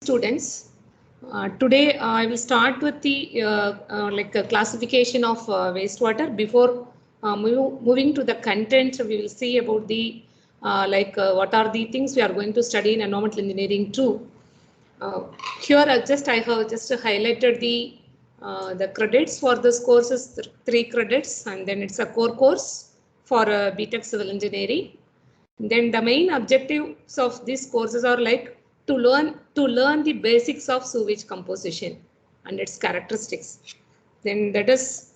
Students, today I will start with the classification of wastewater. Before moving to the content, we will see about the what are the things we are going to study in environmental engineering too. Here I have just highlighted the credits for this course is 3 credits, and then it's a core course for BTech Civil Engineering. Then the main objectives of these courses are like to learn the basics of sewage composition and its characteristics. Then that is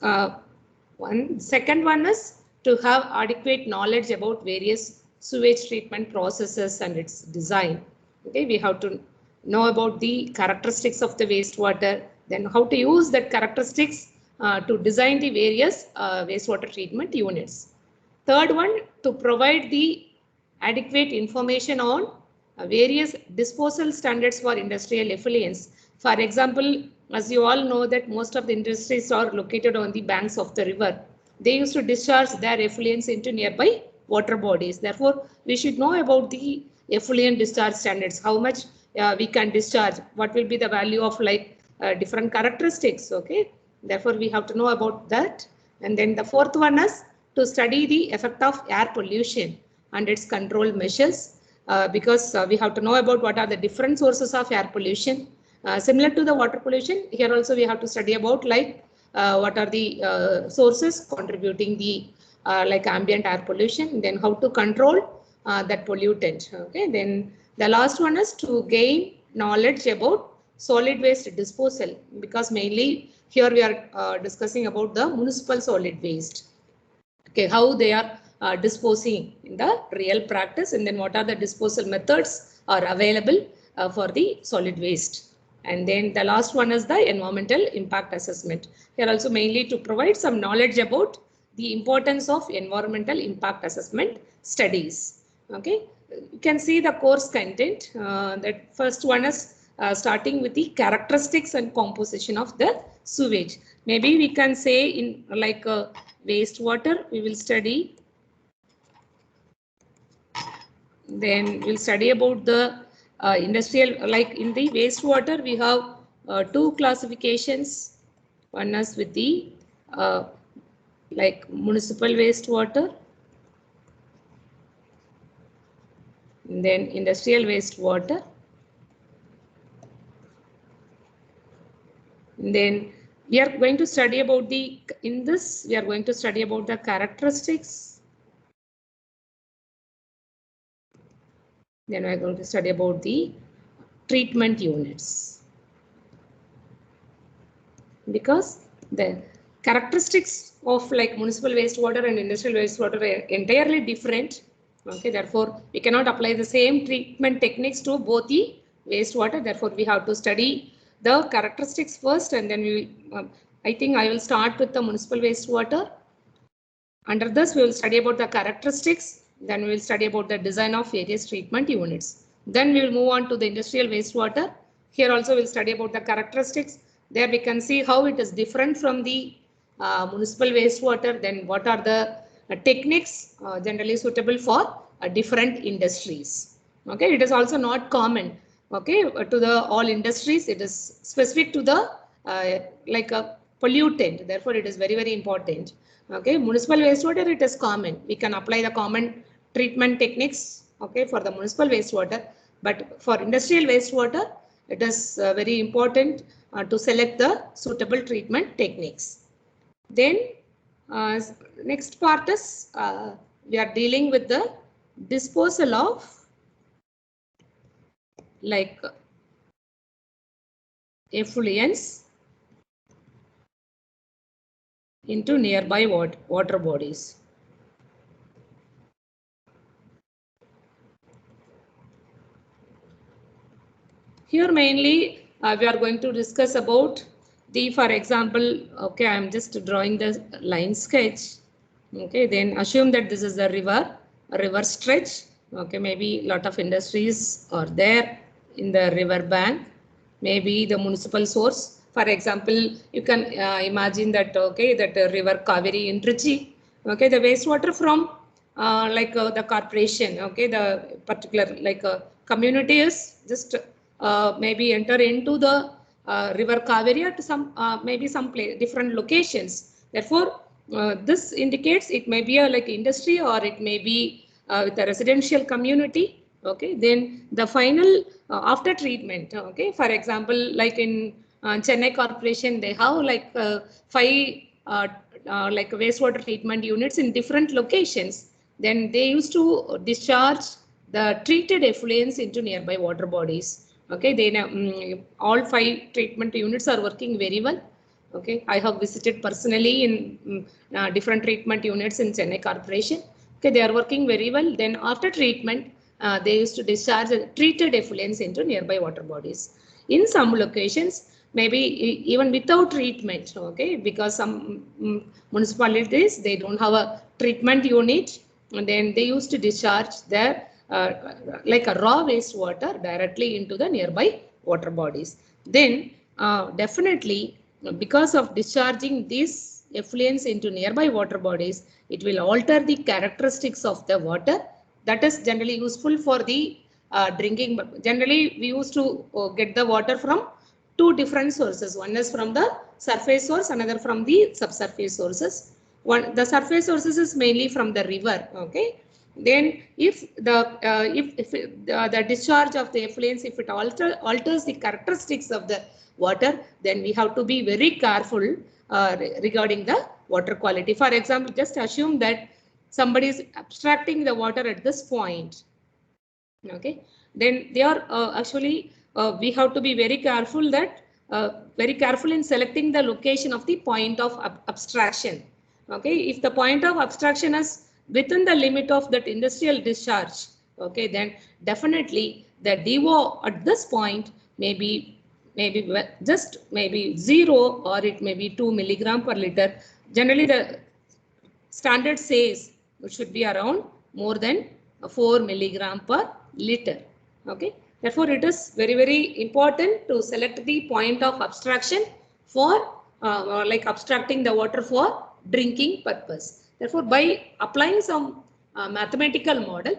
one. Second one is to have adequate knowledge about various sewage treatment processes and its design. Okay, we have to know about the characteristics of the wastewater, then how to use that characteristics to design the various wastewater treatment units. Third one, to provide the adequate information on various disposal standards for industrial effluents. For example, as you all know that most of the industries are located on the banks of the river. They used to discharge their effluents into nearby water bodies. Therefore, we should know about the effluent discharge standards, how much we can discharge, what will be the value of different characteristics. Okay, therefore we have to know about that. And then the fourth one is to study the effect of air pollution and its control measures, because we have to know about what are the different sources of air pollution. Similar to the water pollution, here also we have to study about what are the sources contributing the ambient air pollution, then how to control that pollutant. Okay, then the last one is to gain knowledge about solid waste disposal, because mainly here we are discussing about the municipal solid waste. Okay, how they are disposing in the real practice, and then what are the disposal methods are available for the solid waste. And then the last one is the environmental impact assessment. Here also mainly to provide some knowledge about the importance of environmental impact assessment studies. Okay, you can see the course content. That first one is starting with the characteristics and composition of the sewage. Maybe we can say in wastewater we will study. Then we'll study about the industrial, like in the wastewater we have two classifications. One is with the municipal wastewater, and then industrial wastewater. And then we are going to study about we are going to study about the characteristics. Then we are going to study about the treatment units, because the characteristics of municipal wastewater and industrial wastewater are entirely different. Okay, therefore we cannot apply the same treatment techniques to both the wastewater. Therefore we have to study the characteristics first, and then I think I will start with the municipal wastewater. Under this we will study about the characteristics. Then we will study about the design of various treatment units. Then we will move on to the industrial wastewater. Here also we will study about the characteristics. There we can see how it is different from the municipal wastewater. Then what are the techniques generally suitable for different industries. Okay, it is also not common. Okay, to the all industries, it is specific to the a pollutant. Therefore, it is very, very important. Okay, municipal wastewater, it is common. We can apply the common treatment techniques, okay, for the municipal wastewater. But for industrial wastewater, it is very important to select the suitable treatment techniques. Then next part is we are dealing with the disposal of effluents into nearby water bodies. Here mainly we are going to discuss about for example, okay, I am just drawing the line sketch. Okay, then assume that this is the river stretch. Okay, maybe a lot of industries are there in the river bank. Maybe the municipal source. For example, you can imagine that, okay, that river Kaveri in Trichy. Okay, the wastewater from the corporation. Okay, the particular community is just maybe enter into the river Kaveri at some maybe some different locations. Therefore, this indicates it may be a like industry or it may be with a residential community. Okay, then the final after treatment. Okay, for example, like in Chennai Corporation, they have like 5 like wastewater treatment units in different locations. Then they used to discharge the treated effluents into nearby water bodies. Okay, they all 5 treatment units are working very well. Okay, I have visited personally in different treatment units in Chennai Corporation. Okay, they are working very well. Then after treatment, they used to discharge treated effluents into nearby water bodies. In some locations, maybe even without treatment, okay, because some municipalities, they don't have a treatment unit, and then they used to discharge their like a raw wastewater directly into the nearby water bodies. Then definitely, because of discharging these effluents into nearby water bodies, it will alter the characteristics of the water. That is generally useful for the drinking. Generally, we used to get the water from 2 different sources. One is from the surface source, another from the subsurface sources. The surface sources is mainly from the river. Okay. Then if the discharge of the effluents, if it alters the characteristics of the water, then we have to be very careful regarding the water quality. For example, just assume that somebody is abstracting the water at this point. Okay, then they are actually we have to be very careful that very careful in selecting the location of the point of abstraction. Okay, if the point of abstraction is within the limit of that industrial discharge, okay, then definitely the DO at this point may be just maybe 0 or it may be 2 milligram per liter. Generally, the standard says it should be around more than 4 milligram per liter. Okay. Therefore, it is very, very important to select the point of abstraction for like abstracting the water for drinking purpose. Therefore, by applying some mathematical model,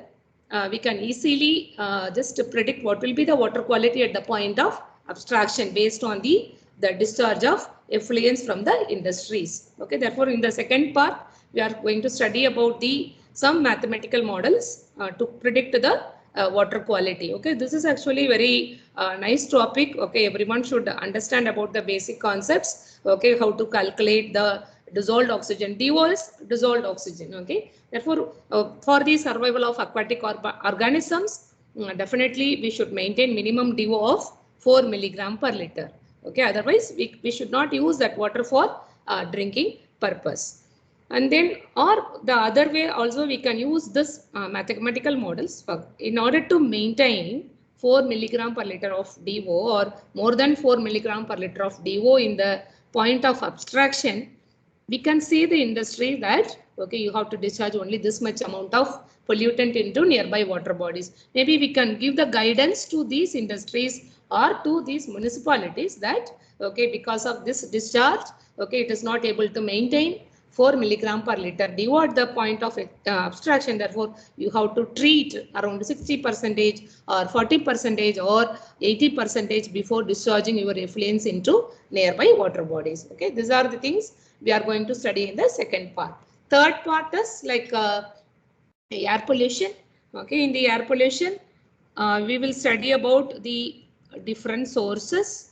we can easily just predict what will be the water quality at the point of abstraction based on the discharge of effluents from the industries. Okay, therefore, in the second part, we are going to study about the some mathematical models to predict the water quality. Okay, this is actually very nice topic. Okay, everyone should understand about the basic concepts. Okay, how to calculate the dissolved oxygen. DO is dissolved oxygen. Okay, therefore, for the survival of aquatic organisms, definitely we should maintain minimum DO of 4 milligram per liter. Okay, otherwise we should not use that water for drinking purpose. And then, or the other way also we can use this mathematical models in order to maintain 4 milligram per liter of DO or more than 4 milligram per liter of DO in the point of abstraction. We can see the industry that, okay, you have to discharge only this much amount of pollutant into nearby water bodies. Maybe we can give the guidance to these industries or to these municipalities that, okay, because of this discharge, okay, it is not able to maintain 4 milligram per liter DO at the point of abstraction. Therefore, you have to treat around 60% or 40% or 80% before discharging your effluents into nearby water bodies. Okay, these are the things we are going to study in the second part. Third part is like air pollution. Okay, in the air pollution, we will study about the different sources.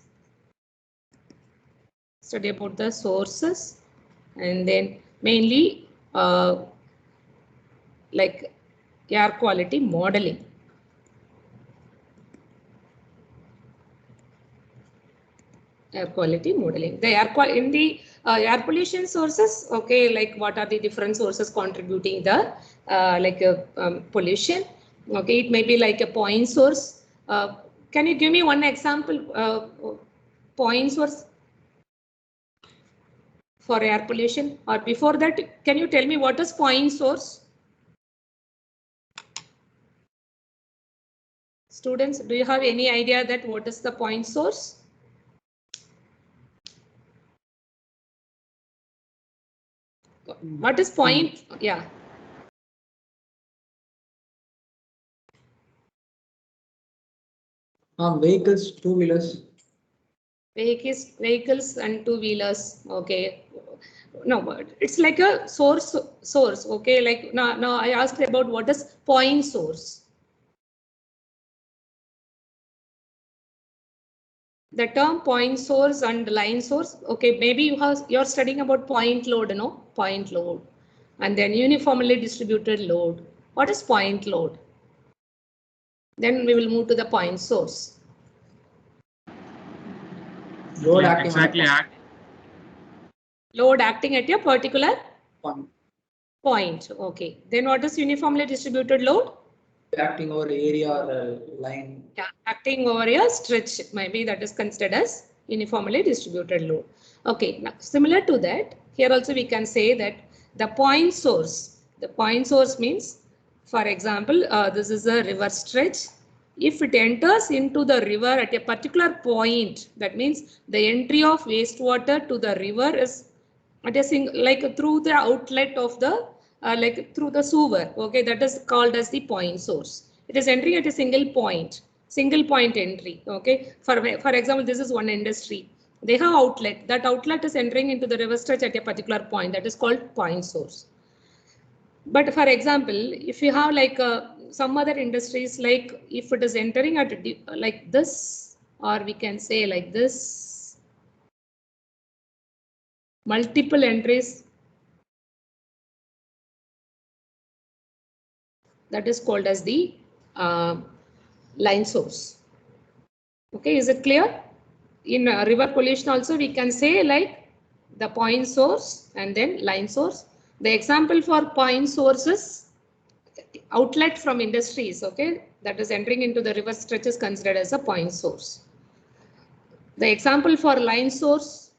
Study about the sources, and then mainly like air quality modeling. Air quality modeling. The air in the air pollution sources. Okay, like what are the different sources contributing the pollution? Okay, it may be like a point source. Can you give me one example? Point source for air pollution, or before that, can you tell me what is point source? Students, do you have any idea that what is the point source? What is point? Yeah. Vehicles, two-wheelers. Vehicles and two-wheelers. Okay. No, but it's like a source. Okay. Like now I asked about what is point source. The term point source and line source. Okay. Maybe you're studying about point load, point load, and then uniformly distributed load. What is point load? Then we will move to the point source. Load acting exactly. Load acting at a particular point. Okay. Then what is uniformly distributed load? Acting over area or line. Yeah, acting over a stretch. Maybe that is considered as uniformly distributed load. Okay. Now, similar to that, here also we can say that the point source. The point source means, for example, this is a river stretch. If it enters into the river at a particular point, that means the entry of wastewater to the river is at a like through the outlet of the like through the sewer. Okay, that is called as the point source. It is entering at a single point entry. Okay, for example, this is one industry. They have outlet. That outlet is entering into the river stretch at a particular point. That is called point source. But for example, if you have like some other industries, like if it is entering at like this, or we can say like this, multiple entries, that is called as the line source. Okay, is it clear? In river pollution also we can say like the point source and then line source. The example for point sources, outlet from industries, okay, that is entering into the river stretch is considered as a point source. The example for line source,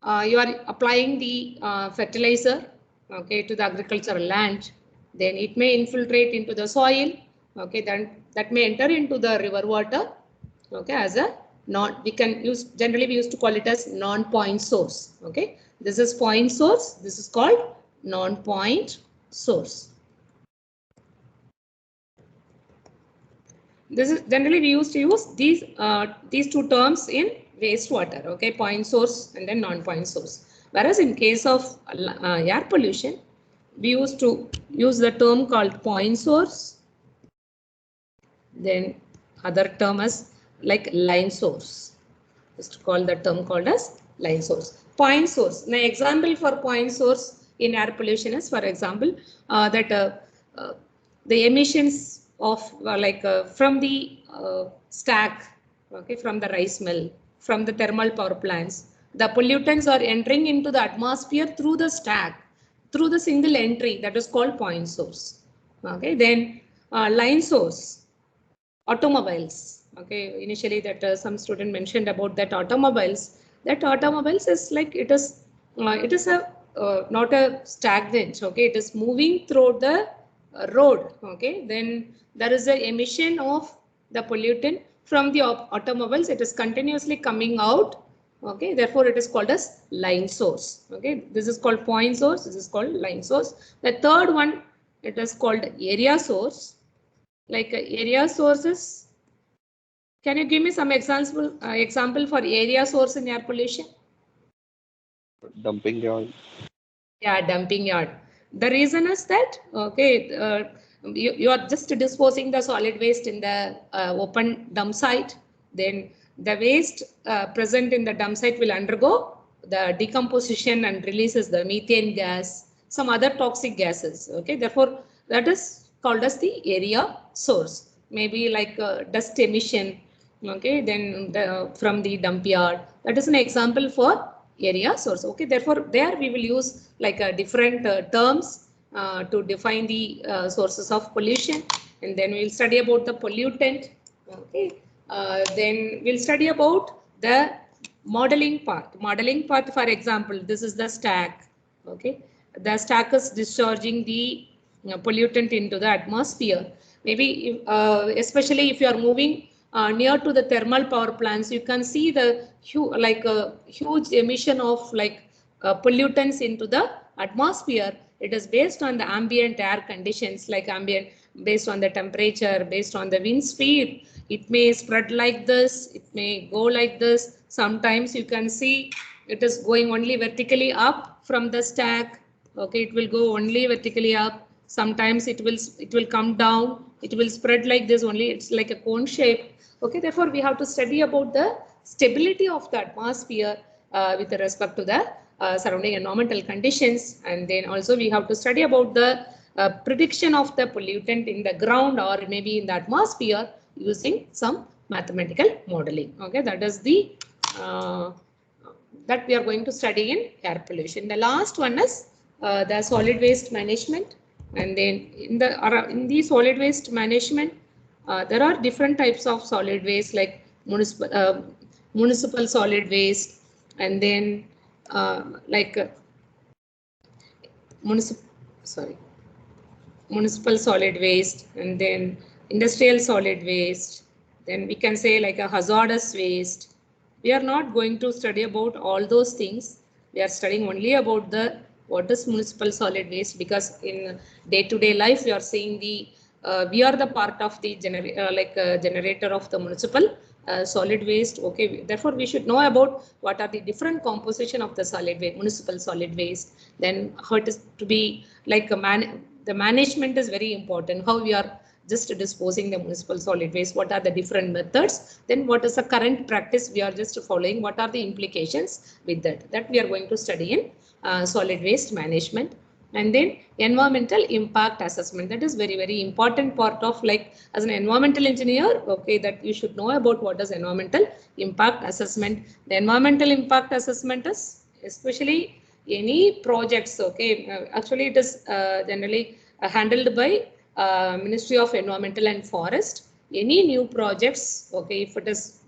you are applying the fertilizer, okay, to the agricultural land, then it may infiltrate into the soil, okay, then that may enter into the river water, okay, as a we can use, generally we used to call it as non-point source. Okay, this is point source, this is called non-point source. This is generally we used to use these two terms in wastewater. Okay, point source and then non-point source. Whereas in case of air pollution, we used to use the term called point source. Then other term as like line source. Just call the term called as line source. Point source. Now example for point source in air pollution is, for example, that the emissions of from the stack, okay, from the rice mill, from the thermal power plants, the pollutants are entering into the atmosphere through the stack, through the single entry, that is called point source. Okay, then line source, automobiles. Okay, initially that some student mentioned about that automobiles. That automobiles is like it is a not a stagnant. Okay, it is moving through the road. Okay, then there is a emission of the pollutant from the automobiles. It is continuously coming out. Okay, therefore it is called as line source. Okay, this is called point source. This is called line source. The third one, it is called area source. Like area sources. Can you give me some example for area source in air pollution? Dumping yard. Yeah, dumping yard. The reason is that, okay, you are just disposing the solid waste in the open dump site. Then the waste present in the dump site will undergo the decomposition and releases the methane gas, some other toxic gases. Okay, therefore that is called as the area source. Maybe like dust emission. Okay, then from the dump yard. That is an example for area source. Okay, therefore there we will use like different terms to define the sources of pollution, and then we'll study about the pollutant. Okay, then we'll study about the modeling part. Modeling part, for example, this is the stack. Okay, the stack is discharging the pollutant into the atmosphere. Maybe especially if you are moving near to the thermal power plants, you can see the huge emission of pollutants into the atmosphere. It is based on the ambient air conditions, like ambient based on the temperature, based on the wind speed, it may spread like this, it may go like this. Sometimes you can see it is going only vertically up from the stack. Okay, it will go only vertically up. Sometimes it will come down, it will spread like this only, it's like a cone shape. Okay, therefore we have to study about the stability of the atmosphere with respect to the surrounding environmental conditions, and then also we have to study about the prediction of the pollutant in the ground or maybe in the atmosphere using some mathematical modeling. Okay, that is the that we are going to study in air pollution. The last one is the solid waste management, and then in the solid waste management there are different types of solid waste like municipal solid waste, and then like municipal solid waste, and then industrial solid waste, then we can say like a hazardous waste. We are not going to study about all those things. We are studying only about the what is municipal solid waste, because in day-to-day life we are seeing the we are the part of the generator of the municipal solid waste. Okay, therefore we should know about what are the different composition of the solid waste, municipal solid waste. Then how it is to be like the management is very important. How we are just disposing the municipal solid waste, what are the different methods, then what is the current practice we are just following, what are the implications with that we are going to study in solid waste management. And then environmental impact assessment, that is very important part of, like, as an environmental engineer, okay, that you should know about what is environmental impact assessment. The environmental impact assessment is especially any projects, okay, actually it is generally handled by Ministry of Environmental and Forest. Any new projects, okay, if it is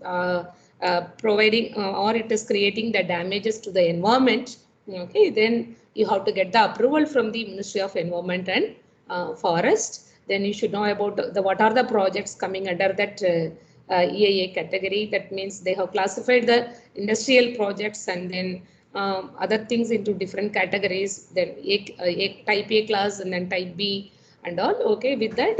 providing or it is creating the damages to the environment, okay, then you have to get the approval from the Ministry of Environment and Forest. Then you should know about what are the projects coming under that EIA category. That means they have classified the industrial projects and then other things into different categories. Then type A class and then type B and all. Okay, with that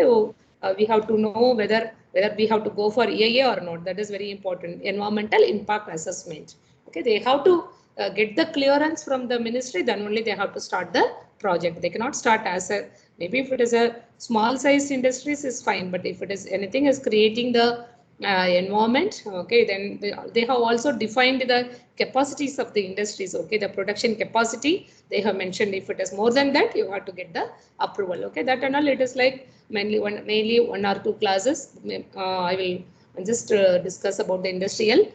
we have to know whether we have to go for EIA or not. That is very important. Environmental impact assessment. Okay, they have to get the clearance from the ministry, then only they have to start the project. They cannot start as a, maybe if it is a small size industries is fine, but if it is anything is creating the environment, okay, then they have also defined the capacities of the industries, okay, the production capacity they have mentioned. If it is more than that, you have to get the approval. Okay, that and all, it is like mainly one or two classes. I will just discuss about the industrial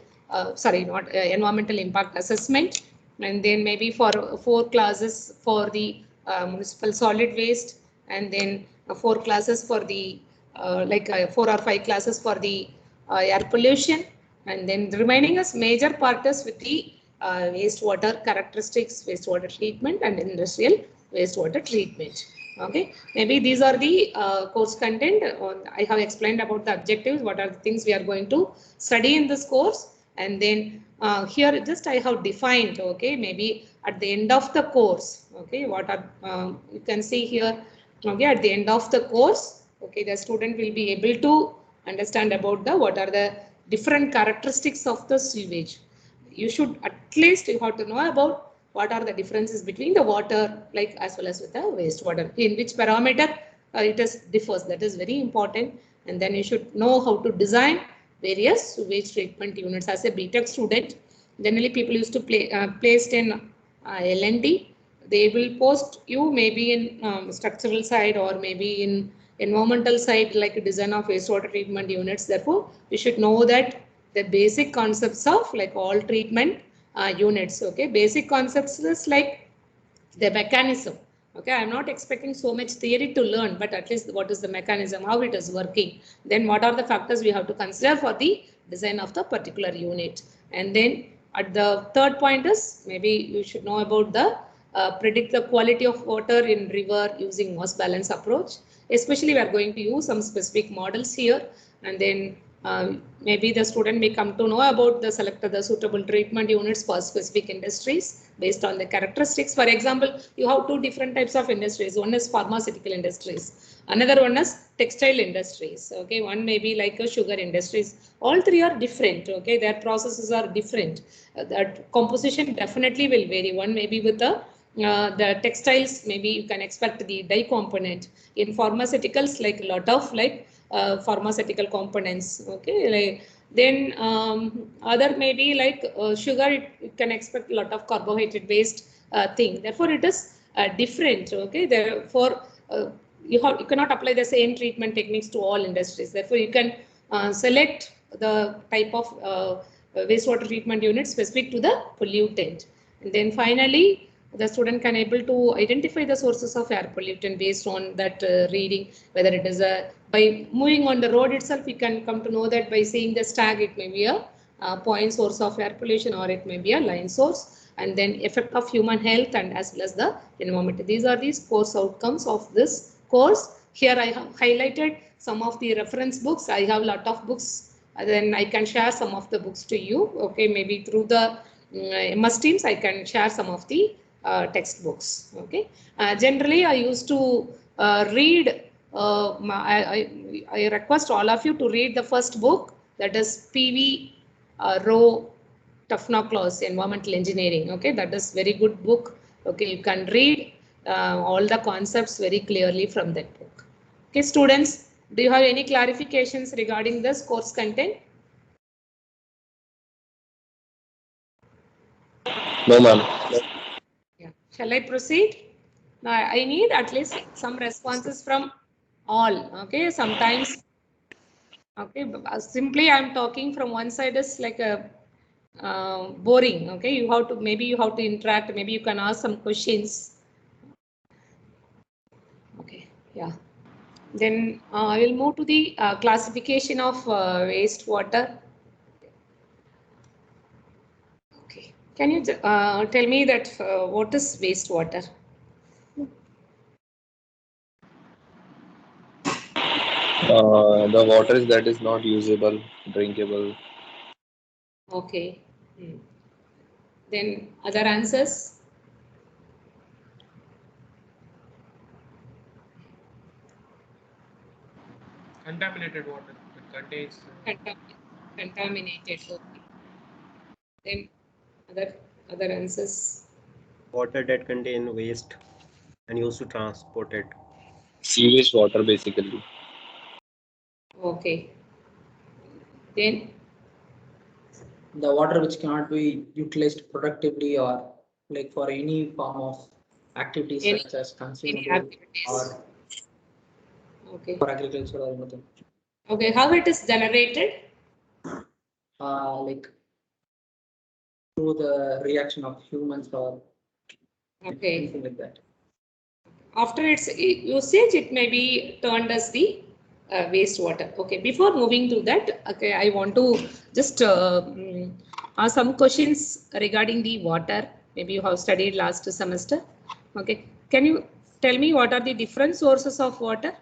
environmental impact assessment, and then maybe for 4 classes for the municipal solid waste, and then 4 classes for the 4 or 5 classes for the air pollution, and then the remaining is major part is with the wastewater characteristics, wastewater treatment and industrial wastewater treatment. Okay, maybe these are the course content. I have explained about the objectives, what are the things we are going to study in this course. And then here just I have defined, okay, maybe at the end of the course, okay, what are you can see here, okay, at the end of the course, okay, the student will be able to understand about the what are the different characteristics of the sewage. You should at least you have to know about what are the differences between the water, like as well as with the wastewater, in which parameter it is differs. That is very important. And then you should know how to design various sewage treatment units. As a BTech student, generally people used to placed in L&D. They will post you maybe in structural side or maybe in environmental side, like design of wastewater treatment units. Therefore, you should know that the basic concepts of like all treatment units. Okay, basic concepts is like the mechanism. Okay, I'm not expecting so much theory to learn, but at least what is the mechanism, how it is working, then what are the factors we have to consider for the design of the particular unit. And then at the third point is maybe you should know about the predict the quality of water in river using mass balance approach. Especially we are going to use some specific models here, and then maybe the student may come to know about the suitable treatment units for specific industries. based on the characteristics. For example, you have two different types of industries. One is pharmaceutical industries. Another one is textile industries. Okay, one may be like a sugar industries. All three are different. Okay, their processes are different. That composition definitely will vary. One may be with the textiles. Maybe you can expect the dye component. In pharmaceuticals, like a lot of like pharmaceutical components. Okay, like then other may be like sugar. You can expect a lot of carbohydrate based thing. Therefore, it is different. Okay, therefore. You cannot apply the same treatment techniques to all industries. Therefore, you can select the type of wastewater treatment unit specific to the pollutant. And then finally, the student can able to identify the sources of air pollutant based on that reading, whether it is by moving on the road itself, you can come to know that by seeing the stag, it may be a point source of air pollution or it may be a line source. And then effect of human health and as well as the environment. These are these course outcomes of this course. Here I have highlighted some of the reference books. I have a lot of books. Then I can share some of the books to you. Okay, maybe through the MS Teams, I can share some of the textbooks. Okay, generally I used to read. I request all of you to read the first book, that is PV Rowe Tufnor-Claus, Environmental Engineering. Okay, that is very good book. Okay, you can read all the concepts very clearly from that book. Okay, students, do you have any clarifications regarding this course content? No, ma'am. Yeah. Shall I proceed? Now, I need at least some responses from all. Okay, sometimes. Okay, simply I'm talking from one side is like a boring. Okay, you have to maybe you have to interact. Maybe you can ask some questions. Okay, yeah. Then I will move to the classification of wastewater. Okay, can you tell me that what is wastewater? The water that is not usable, drinkable. Okay. Then other answers? Contaminated water that contains Contaminated. Okay. Then other answers? Water that contain waste and used to transport it. Sewage water, basically. Okay. Then The water which cannot be utilized productively or like for any form of activities Any- such as any consumable activities? or Okay. for agriculture or anything. Okay. How it is generated? Like through the reaction of humans or Okay. anything like that. After its usage, it may be turned as the wastewater. Okay, before moving to that, okay, I want to just ask some questions regarding the water. Maybe you have studied last semester. Okay, can you tell me what are the different sources of water?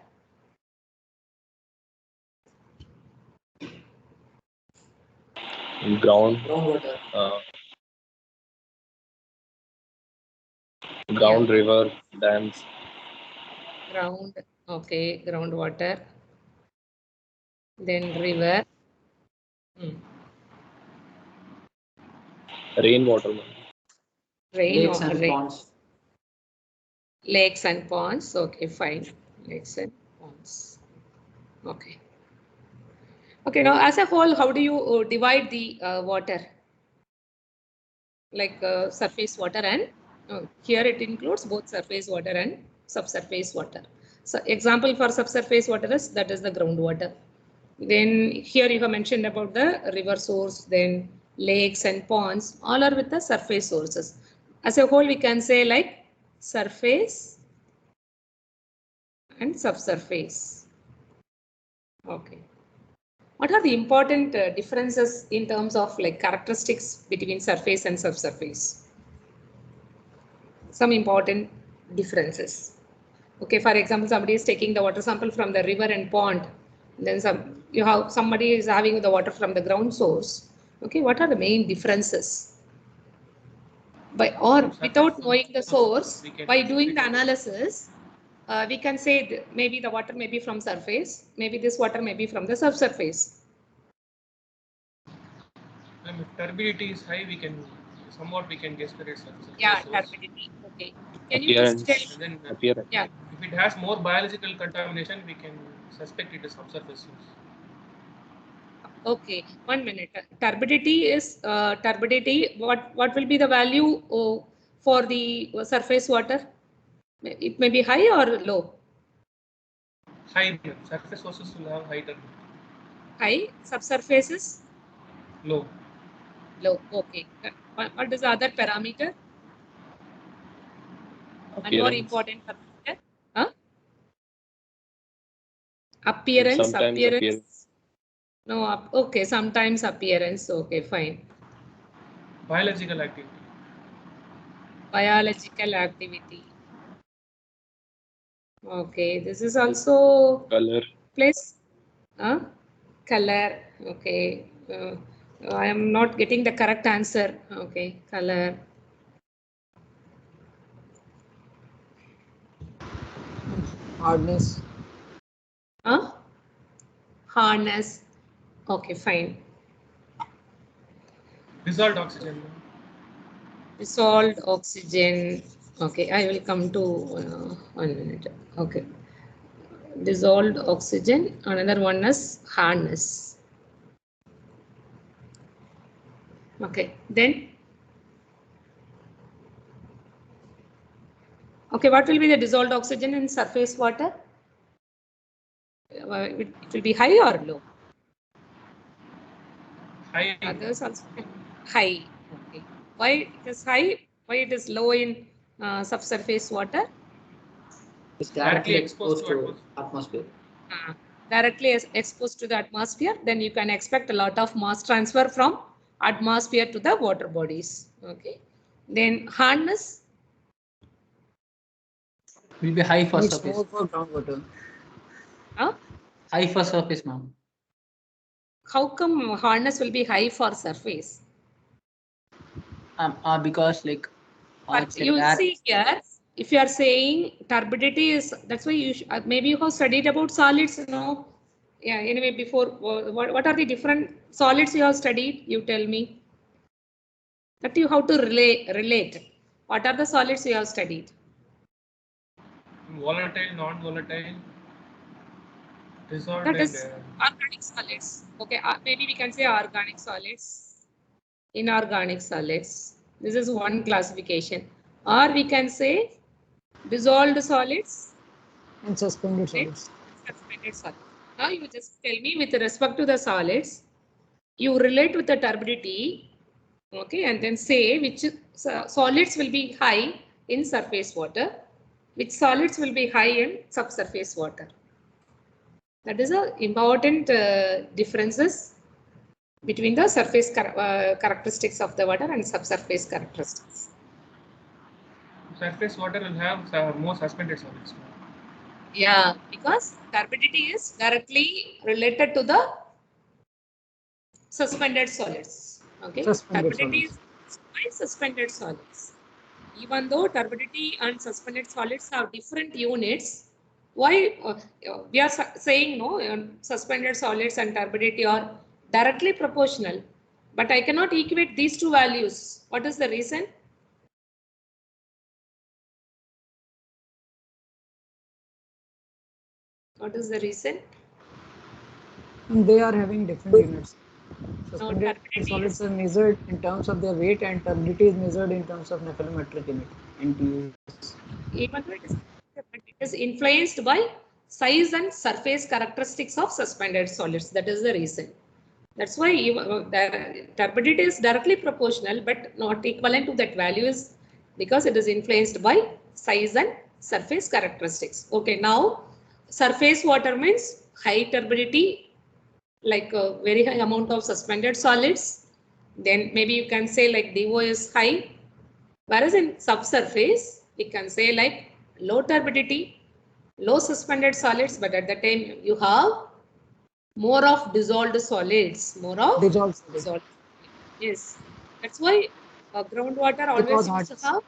Groundwater. Ground, river, dams. Ground, okay, groundwater. Then river. Rainwater, ma'am. Lakes and ponds. Lakes and ponds. Okay, fine. Lakes and ponds. Okay. Okay, now as a whole, how do you divide the water? Like surface water and here it includes both surface water and subsurface water. So example for subsurface water is that is the groundwater. Then here you have mentioned about the river source, then lakes and ponds, all are with the surface sources. As a whole, we can say like surface and subsurface. Okay. What are the important differences in terms of like characteristics between surface and subsurface? Some important differences. Okay, for example, somebody is taking the water sample from the river and pond. Then somebody is having the water from the ground source. Okay, what are the main differences? or From without surface knowing the source, source, we can by doing the expect it. analysis, we can say maybe the water may be from surface, maybe this water may be from the subsurface. If turbidity is high, we can somewhat guess that it's surface Yeah, source. turbidity. Okay. Can you just tell? Appearance. And then Appearance. Yeah. if it has more biological contamination, we can suspect it is subsurface source. Okay, 1 minute. Turbidity is turbidity. What will be the value for the surface water? It may be high or low. High surface sources will have high turbidity. High. Subsurfaces Low. low. Okay. What is the other parameter? And more Appearance. important parameter? Huh? Appearance. Sometimes appearance. No. Okay. Sometimes appearance. Okay. Fine. Biological activity. Biological activity. Okay. This is also Color. place. Color. Okay. I am not getting the correct answer. Okay. Color. Hardness. Harness. Okay. Fine. Dissolved oxygen. Dissolved oxygen. Okay. I will come to 1 minute. Okay. Dissolved oxygen. Another one is harness. Okay. Then. Okay. What will be the dissolved oxygen in surface water? It will be high or low? High. Others also high. Okay. Why it is high? Why it is low in subsurface water? It's directly exposed to atmosphere. Directly exposed to the atmosphere, then you can expect a lot of mass transfer from atmosphere to the water bodies. Okay. Then harness Will be high for It's surface. more for groundwater. High for surface, ma'am. How come harness will be high for surface? Because like. But you see here, if you are saying turbidity is, that's why you maybe you have studied about solids, you know. Yeah. Anyway, before what are the different solids you have studied? You tell me. That you have to relate. What are the solids you have studied? Volatile, non-volatile, dissolved, That and is organic solids. Okay, maybe we can say organic solids, inorganic solids. This is one classification. Or we can say dissolved solids And suspended solids. Suspended solids. Now you just tell me with respect to the solids, you relate with the turbidity, okay, and then say which solids will be high in surface water, which solids will be high in subsurface water. That is a important differences between the surface characteristics of the water and subsurface characteristics. surface water will have more suspended solids. Yeah, because turbidity is directly related to the suspended solids. Okay, Suspended turbidity solids. is by suspended solids. Even though turbidity and suspended solids have different units, why we are saying no, suspended solids and turbidity are directly proportional, but I cannot equate these two values. What is the reason? What is the reason? And they are having different units. Suspended turbidity solids are measured in terms of their weight, and turbidity is measured in terms of nephelometric unit, NTUs. Even though it is influenced by size and surface characteristics of suspended solids. That is the reason. That's why the turbidity is directly proportional, but not equivalent to that value is because it is influenced by size and surface characteristics. Okay, now surface water means high turbidity, like a very high amount of suspended solids. Then maybe you can say like DO is high, whereas in subsurface we can say like low turbidity, low suspended solids, but at the time you have more of dissolved solids, more of Dissolved solids. dissolved. Yes, that's why Groundwater Because always used to hardness. have,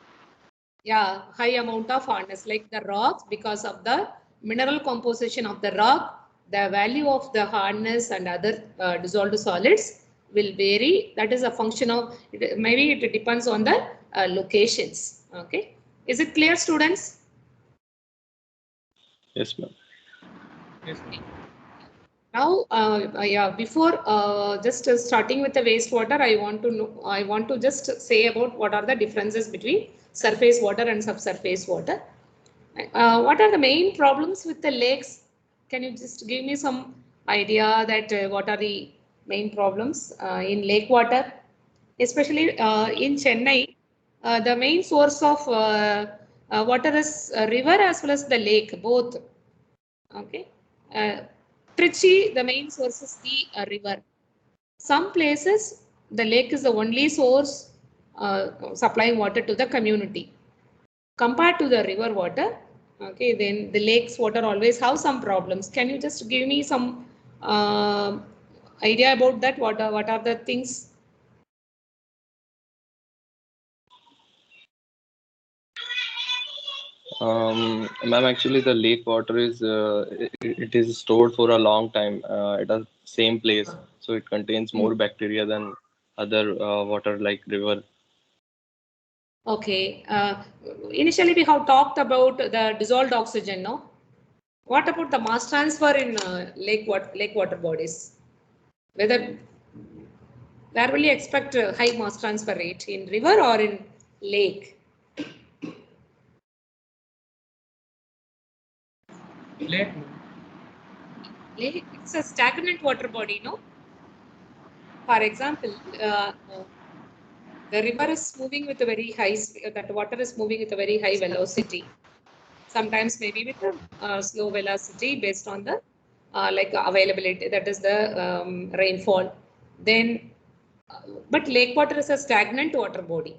yeah, high amount of hardness, like the rocks, because of the mineral composition of the rock, the value of the hardness and other dissolved solids will vary. That is a function of, maybe it depends on the locations. Okay, is it clear, students? Yes, ma'am. Yes, ma'am. Now, yeah, before just starting with the wastewater, I want to just say about what are the differences between surface water and subsurface water. What are the main problems with the lakes? Can you just give me some idea that what are the main problems in lake water, especially in Chennai? The main source of water is a river as well as the lake, both. Okay. Trichy, the main source is the river. Some places, the lake is the only source supplying water to the community. Compared to the river water, okay, then the lake's water always have some problems. Can you just give me some idea about that? What are the things? Ma'am, actually, the lake water is it is stored for a long time at a same place, so it contains more bacteria than other water like river. Okay. Initially, we have talked about the dissolved oxygen, no? What about the mass transfer in lake water bodies? Whether where will you expect a high mass transfer rate, in river or in lake? Lake, ma'am. Lake, it's a stagnant water body, no? For example, the river is moving with a very high, that water is moving with a very high velocity. Sometimes maybe with a slow velocity based on the like availability, that is the rainfall. Then, but lake water is a stagnant water body.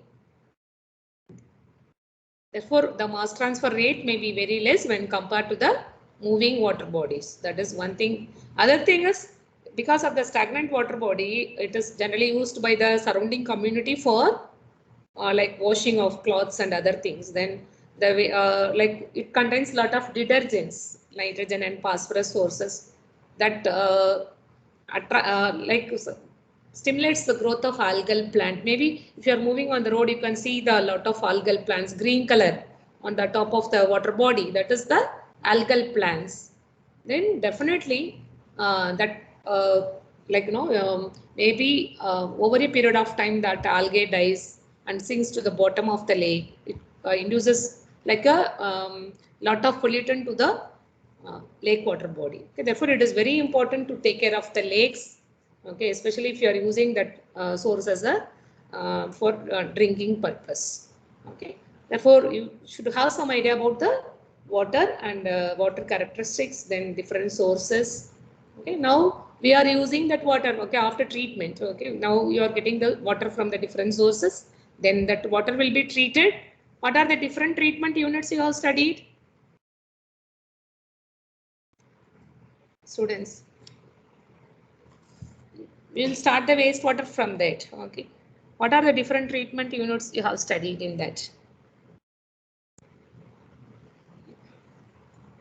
Therefore, the mass transfer rate may be very less when compared to the moving water bodies. That is one thing. Other thing is, because of the stagnant water body, it is generally used by the surrounding community for like washing of clothes and other things. Then the way, like it contains a lot of detergents, nitrogen and phosphorus sources that like stimulates the growth of algal plant. Maybe if you are moving on the road, you can see the lot of algal plants, green color on the top of the water body. That is the algal plants. Then definitely that like maybe over a period of time that algae dies and sinks to the bottom of the lake. It induces like a lot of pollutant to the lake water body. Okay, therefore, it is very important to take care of the lakes. Okay, especially if you are using that source as a for drinking purpose. Okay, therefore, you should have some idea about the water and water characteristics, then different sources. Okay, now we are using that water. Okay, after treatment. Okay, now you are getting the water from the different sources. Then that water will be treated. What are the different treatment units you have studied? Students, we will start the wastewater from that. Okay, what are the different treatment units you have studied in that?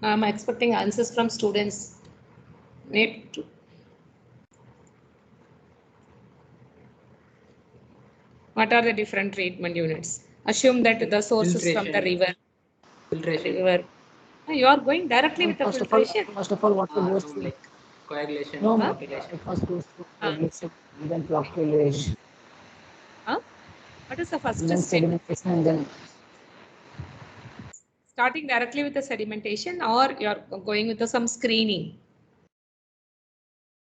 I'm expecting answers from students. Need to. What are the different treatment units? Assume that the source is from the river. Filtration. You are going directly with the filtration. First of all, water goes No, through. like coagulation, No, flocculation. it first goes through Huh? coagulation, then flocculation, Huh? What is the first then step? sedimentation, and then Starting directly with the sedimentation, or you are going with some screening?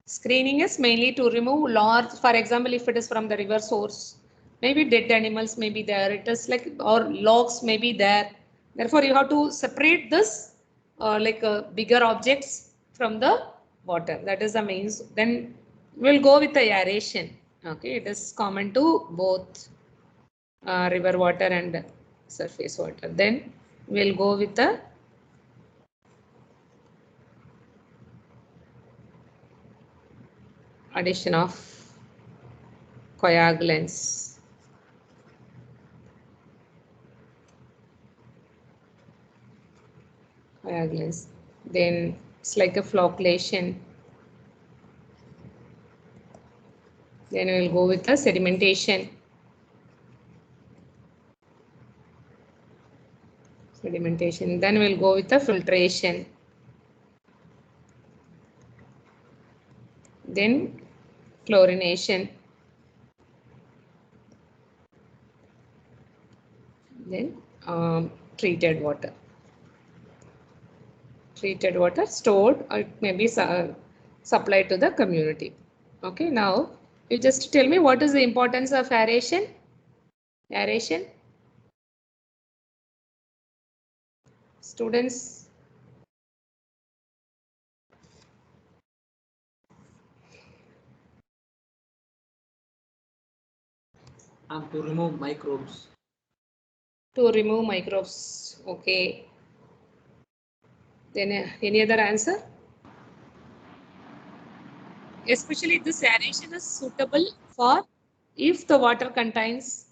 Screening is mainly to remove large, for example, if it is from the river source, maybe dead animals may be there, it is like, or logs may be there. Therefore, you have to separate this like bigger objects from the water. That is the main. Then we'll go with the aeration. Okay, it is common to both river water and surface water. Then we'll go with the addition of coagulants. coagulants. Then it's like a flocculation. Then we'll go with the sedimentation. Sedimentation. Then we'll go with the filtration. Then chlorination. Then treated water. Treated water stored or it may be supplied to the community. Okay, now you just tell me what is the importance of aeration? Aeration. Students. To remove microbes. To remove microbes. Okay. Then any other answer? Especially this aeration is suitable for if the water contains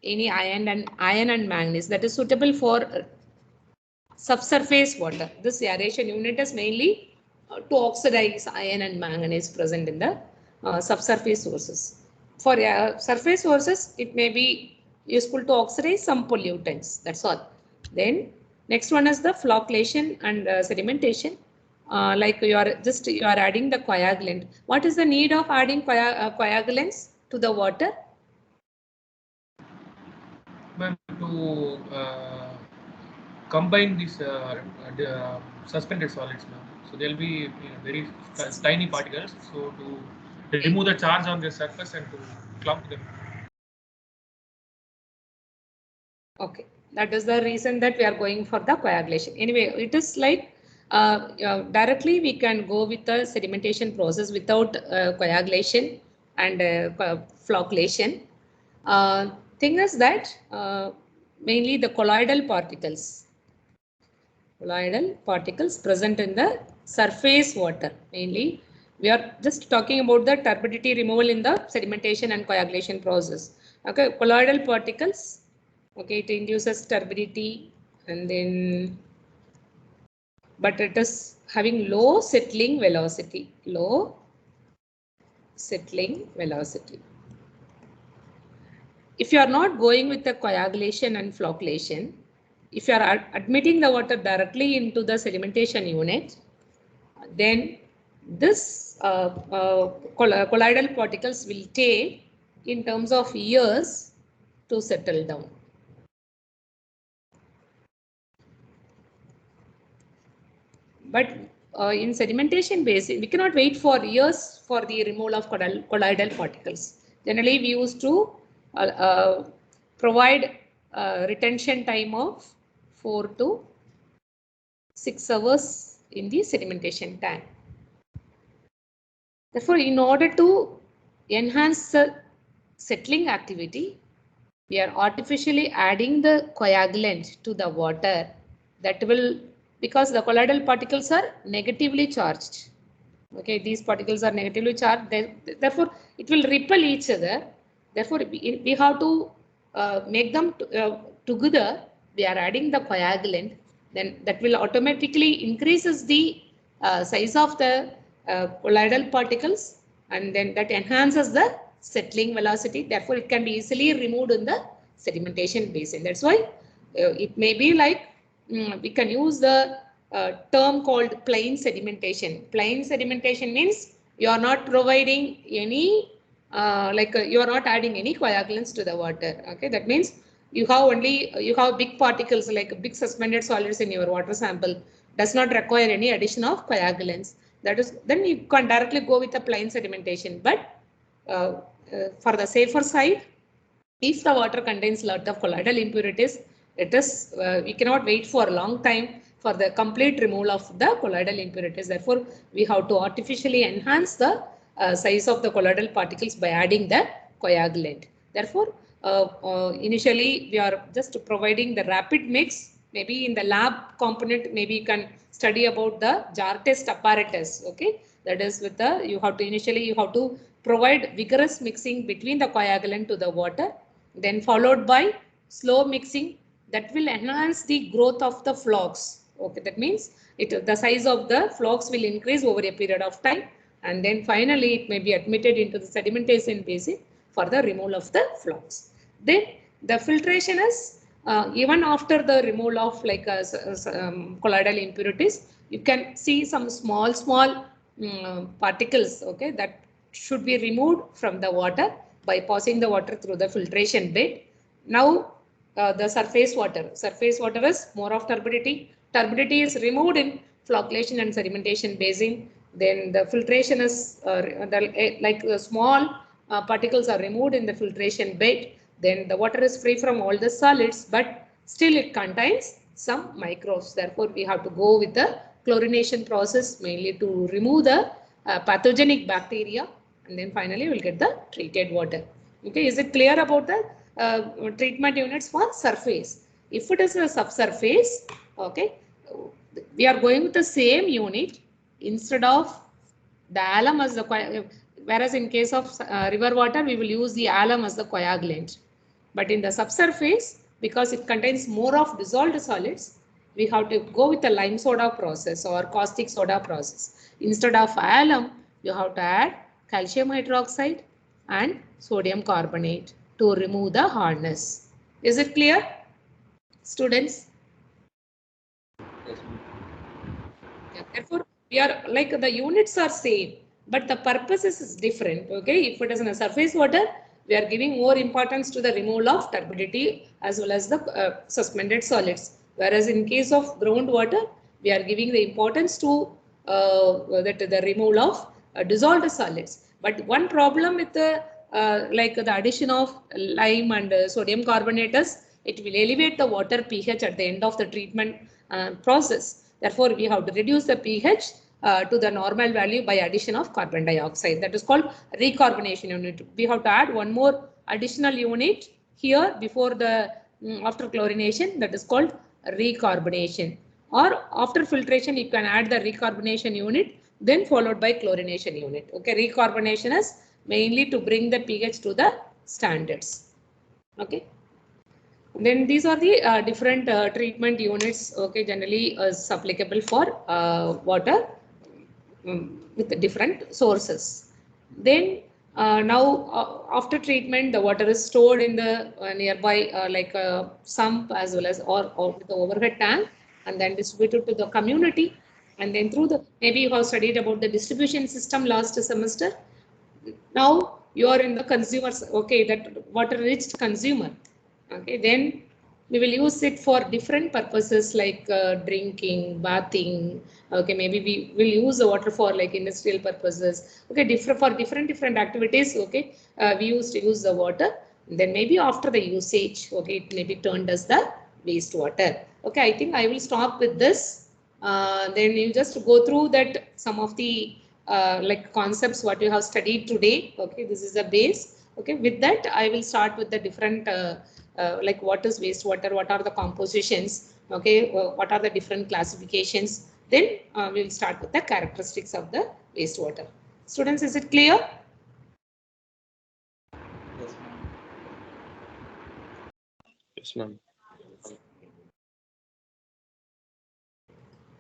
any iron and manganese, that is suitable for subsurface water. This aeration unit is mainly to oxidize iron and manganese present in the subsurface sources. For surface sources, it may be useful to oxidize some pollutants. That's all. Then next one is the flocculation and sedimentation. Like you are adding the coagulant. What is the need of adding coagulants to the water? To combine these suspended solids, ma'am. So they'll be very tiny particles. So to remove the charge on the surface and to clump them. Okay, that is the reason that we are going for the coagulation. Anyway, it is like directly we can go with the sedimentation process without coagulation and flocculation. Thing is that mainly the colloidal particles present in the surface water. Mainly, we are just talking about the turbidity removal in the sedimentation and coagulation process. Okay, colloidal particles. Okay, it induces turbidity and then, but it is having low settling velocity. Low settling velocity. If you are not going with the coagulation and flocculation, if you are admitting the water directly into the sedimentation unit, then this colloidal particles will take in terms of years to settle down. But in sedimentation basin, we cannot wait for years for the removal of colloidal particles. Generally, we used to provide retention time of 4 to 6 hours in the sedimentation tank. Therefore, in order to enhance the settling activity, we are artificially adding the coagulant to the water that will, because the colloidal particles are negatively charged. Okay, these particles are negatively charged, therefore it will repel each other. Therefore, we have to make them together. We are adding the coagulant, then that will automatically increases the size of the colloidal particles, and then that enhances the settling velocity. Therefore, it can be easily removed in the sedimentation basin. That's why it may be like we can use the term called plain sedimentation. Plain sedimentation means you are not providing any you are not adding any coagulants to the water. Okay, that means you have big particles like big suspended solids in your water sample, does not require any addition of coagulants. That is, then you can directly go with a plain sedimentation. But for the safer side, if the water contains lot of colloidal impurities, it is we cannot wait for a long time for the complete removal of the colloidal impurities. Therefore, we have to artificially enhance the size of the colloidal particles by adding the coagulant. Therefore, initially we are just providing the rapid mix. Maybe in the lab component, maybe you can study about the jar test apparatus. Okay, that is with the you have to provide vigorous mixing between the coagulant to the water, then followed by slow mixing that will enhance the growth of the flocks. Okay, that means the size of the flocks will increase over a period of time, and then finally it may be admitted into the sedimentation basin for the removal of the flocks. Then the filtration is even after the removal of like colloidal impurities, you can see some small particles, okay, that should be removed from the water by passing the water through the filtration bed. Now the surface water is more of turbidity. Turbidity is removed in flocculation and sedimentation basin. Then the filtration is like small particles are removed in the filtration bed. Then the water is free from all the solids, but still it contains some microbes. Therefore, we have to go with the chlorination process mainly to remove the pathogenic bacteria, and then finally we'll get the treated water. Okay, is it clear about the treatment units for surface? If it is a subsurface, okay, we are going with the same unit instead of the alum as the, whereas in case of river water, we will use the alum as the coagulant. But in the subsurface, because it contains more of dissolved solids, we have to go with the lime soda process or caustic soda process. Instead of alum, you have to add calcium hydroxide and sodium carbonate to remove the hardness. Is it clear, students? Yeah, therefore, we are like the units are same, but the purposes is different. Okay, if it is in a surface water, we are giving more importance to the removal of turbidity as well as the suspended solids. Whereas in case of groundwater, we are giving the importance to the removal of dissolved solids. But one problem with the like the addition of lime and sodium carbonate is it will elevate the water pH at the end of the treatment process. Therefore, we have to reduce the pH to the normal value by addition of carbon dioxide. That is called recarbonation unit. We have to add one more additional unit here before the after chlorination, that is called recarbonation. Or after filtration, you can add the recarbonation unit, then followed by chlorination unit. Okay, recarbonation is mainly to bring the pH to the standards. Okay. Then these are the different treatment units. Okay, generally is applicable for water with the different sources. Then now after treatment, the water is stored in the nearby like sump as well as or the overhead tank, and then distributed to the community. And then through the, maybe you have studied about the distribution system last semester. Now you are in the consumers, okay, that water reached consumer. Okay, then we will use it for different purposes like drinking, bathing. Okay, maybe we will use the water for like industrial purposes. Okay, different activities. Okay, we used to use the water. Then maybe after the usage, okay, it may be turned as the wastewater. Okay, I think I will stop with this. Then you just go through that some of the like concepts what you have studied today. Okay, this is the base. Okay, with that I will start with the different like what is wastewater, what are the compositions, okay, what are the different classifications. Then we will start with the characteristics of the wastewater. Students, is it clear? Yes, ma'am.